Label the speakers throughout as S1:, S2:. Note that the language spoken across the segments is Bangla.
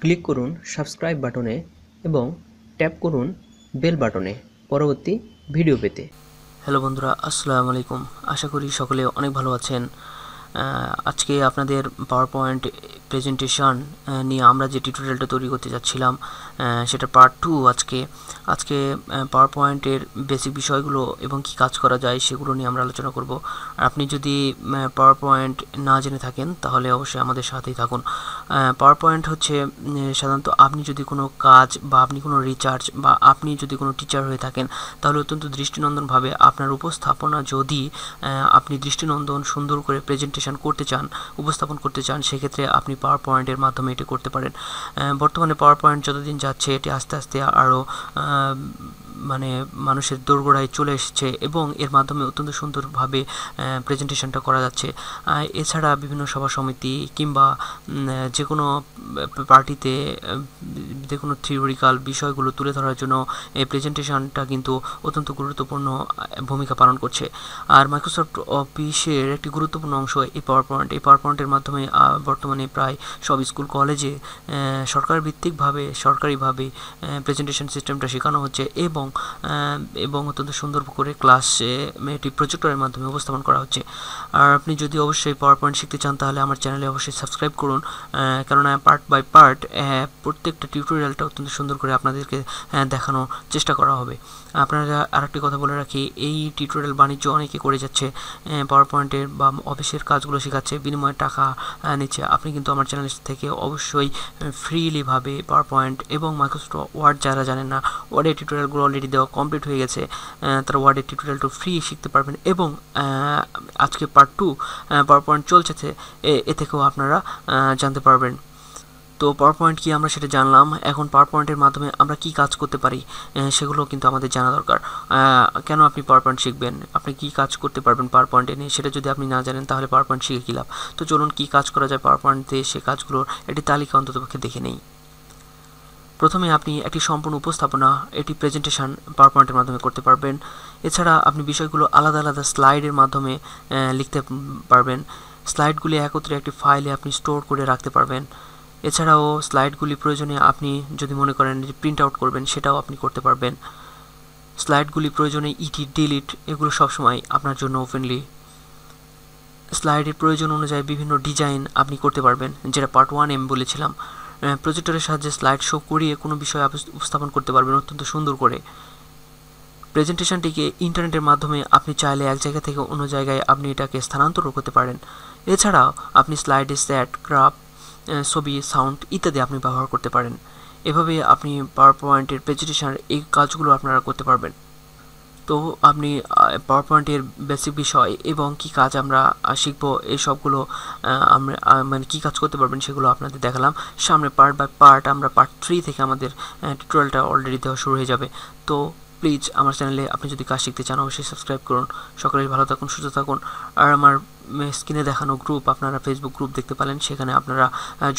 S1: ক্লিক করুন সাবস্ক্রাইব বাটনে এবং ট্যাপ করুন বেল বাটনে পরবর্তী ভিডিও পেতে। হ্যালো বন্ধুরা, আসসালামু আলাইকুম। আশা করি সকলে অনেক ভালো আছেন। আজকে আপনাদের পাওয়ার পয়েন্ট প্রেজেন্টেশন নিয়ে আমরা যে টিউটোরিয়ালটা তৈরি করতে যাচ্ছিলাম সেটা পার্ট 2। আজকে পাওয়ার পয়েন্টের বেসিক বিষয়গুলো এবং কি কাজ করা যায় সেগুলো নিয়ে আমরা আলোচনা করব। আর আপনি যদি পাওয়ার পয়েন্ট না জেনে থাকেন তাহলে অবশ্যই আমাদের সাথেই থাকুন। পাওয়ার পয়েন্ট হচ্ছে সাধারণত আপনি যদি কোনো কাজ বা আপনি কোনো রিসার্চ বা আপনি যদি কোনো টিচার হয়ে থাকেন তাহলে অত্যন্ত দৃষ্টিনন্দনভাবে আপনার উপস্থাপনা যদি আপনি দৃষ্টিনন্দন সুন্দর করে প্রেজেন্টেশন করতে চান, উপস্থাপন করতে চান, সেক্ষেত্রে আপনি পাওয়ার পয়েন্টের মাধ্যমে এটি করতে পারেন। বর্তমানে পাওয়ার পয়েন্ট যতদিন যাচ্ছে এটি আস্তে আস্তে আরও মানুষের দোরগোড়ায় চলে এসেছে এবং এর মাধ্যমে অত্যন্ত সুন্দরভাবে প্রেজেন্টেশনটা করা যাচ্ছে। এছাড়া বিভিন্ন সভা সমিতি কিংবা যে কোনো পার্টিতে যে কোনো থিওরিক্যাল বিষয়গুলো তুলে ধরার জন্য এই প্রেজেন্টেশনটা কিন্তু অত্যন্ত গুরুত্বপূর্ণ ভূমিকা পালন করছে। আর মাইক্রোসফট অফিসের একটি গুরুত্বপূর্ণ অংশ এই পাওয়ার পয়েন্ট। এই পাওয়ার পয়েন্টের মাধ্যমে বর্তমানে প্রায় সব স্কুল কলেজে সরকারিভাবে প্রেজেন্টেশন সিস্টেমটা শেখানো হচ্ছে এবং অত্যন্ত সুন্দর করে ক্লাসে এটি প্রজেক্টরের মাধ্যমে উপস্থাপন করা হচ্ছে। আর আপনি যদি অবশ্যই পাওয়ার পয়েন্ট শিখতে চান তাহলে আমার চ্যানেলে অবশ্যই সাবস্ক্রাইব করুন, কেননা পার্ট বাই পার্ট প্রত্যেকটা টিউটোরিয়ালটা অত্যন্ত সুন্দর করে আপনাদেরকে দেখানোর চেষ্টা করা হবে। আপনারা আরেকটি কথা বলে রাখি, এই টিউটোরিয়াল বাণিজ্য অনেকে করে যাচ্ছে, পাওয়ার পয়েন্টের বা অফিসের কাজগুলো শেখাচ্ছে, বিনিময়ে টাকা নিচ্ছে। আপনি কিন্তু আমার চ্যানেল থেকে অবশ্যই ফ্রিলিভাবে পাওয়ার পয়েন্ট এবং মাইক্রোসফট ওয়ার্ড, যারা জানেন না ওয়ার্ডের টিউটোরিয়ালগুলো অলরেডি দেওয়া কমপ্লিট হয়ে গেছে, তারা ওয়ার্ডের টিউটোরিয়ালটা ফ্রি শিখতে পারবেন। এবং আজকে পার্ট 2 পাওয়ার পয়েন্ট চলছে, এ থেকেও আপনারা জানতে পারবেন। তো পাওয়ার পয়েন্ট কি আমরা সেটা জানলাম। এখন পাওয়ার পয়েন্টের মাধ্যমে আমরা কি কাজ করতে পারি সেগুলো কিন্তু আমাদের জানা দরকার। কেন আপনি পাওয়ার পয়েন্ট শিখবেন, আপনি কি কাজ করতে পারবেন পাওয়ার পয়েন্টে নিয়ে, সেটা যদি আপনি না জানেন তাহলে পাওয়ার পয়েন্ট শিখে কী লাভ। তো চলুন কি কাজ করা যায় পাওয়ার পয়েন্টে, সে কাজগুলোর একটি তালিকা অন্ততপক্ষে দেখে নেই। প্রথমে আপনি একটি সম্পূর্ণ উপস্থাপনা, এটি প্রেজেন্টেশন পাওয়ার পয়েন্টের মাধ্যমে করতে পারবেন। এছাড়া আপনি বিষয়গুলো আলাদা আলাদা স্লাইডের মাধ্যমে লিখতে পারবেন। স্লাইডগুলি একত্রে একটি ফাইলে আপনি স্টোর করে রাখতে পারবেন। এছাড়াও স্লাইডগুলি প্রয়োজনে আপনি যদি মনে করেন যে প্রিন্ট আউট করবেন, সেটাও আপনি করতে পারবেন। স্লাইডগুলি প্রয়োজনে এডিট ডিলিট এগুলো সবসময় আপনার জন্য ওপেনলি। স্লাইডের প্রয়োজন অনুযায়ী বিভিন্ন ডিজাইন আপনি করতে পারবেন, যেটা পার্ট 1 আমি বলেছিলাম। প্রজেক্টরের সাহায্যে স্লাইড শো করিয়ে কোনো বিষয় উপস্থাপন করতে পারবেন অত্যন্ত সুন্দর করে। প্রেজেন্টেশনটিকে ইন্টারনেটের মাধ্যমে আপনি চাইলে এক জায়গা থেকে অন্য জায়গায় আপনি এটাকে স্থানান্তর করতে পারেন। এছাড়াও আপনি স্লাইডে চ্যাট, গ্রাফ, ছবি, সাউন্ড ইত্যাদি আপনি ব্যবহার করতে পারেন। এভাবে আপনি পাওয়ার পয়েন্টের প্রেজেন্টেশনের এই কাজগুলো আপনারা করতে পারবেন। তো আপনি পাওয়ার পয়েন্টের বেসিক বিষয় এবং কি কাজ আমরা শিখব, এই সবগুলো আমরা কী কাজ করতে পারবেন সেগুলো আপনাদের দেখালাম। সামনে পার্ট বাই পার্ট আমরা পার্ট 3 থেকে আমাদের টিউটোরিয়ালটা অলরেডি দেওয়া শুরু হয়ে যাবে। তো প্লিজ আমার চ্যানেলে আপনি যদি কাজ শিখতে চান অবশ্যই সাবস্ক্রাইব করুন। সকলেই ভালো থাকুন, সুস্থ থাকুন। আর আমার স্ক্রিনে দেখানো গ্রুপ, আপনারা ফেসবুক গ্রুপ দেখতে পারেন, সেখানে আপনারা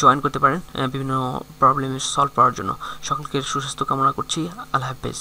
S1: জয়েন করতে পারেন বিভিন্ন প্রবলেম সলভ করার জন্য। সকলকে সুস্বাস্থ্য কামনা করছি। আল্লাহ হাফেজ।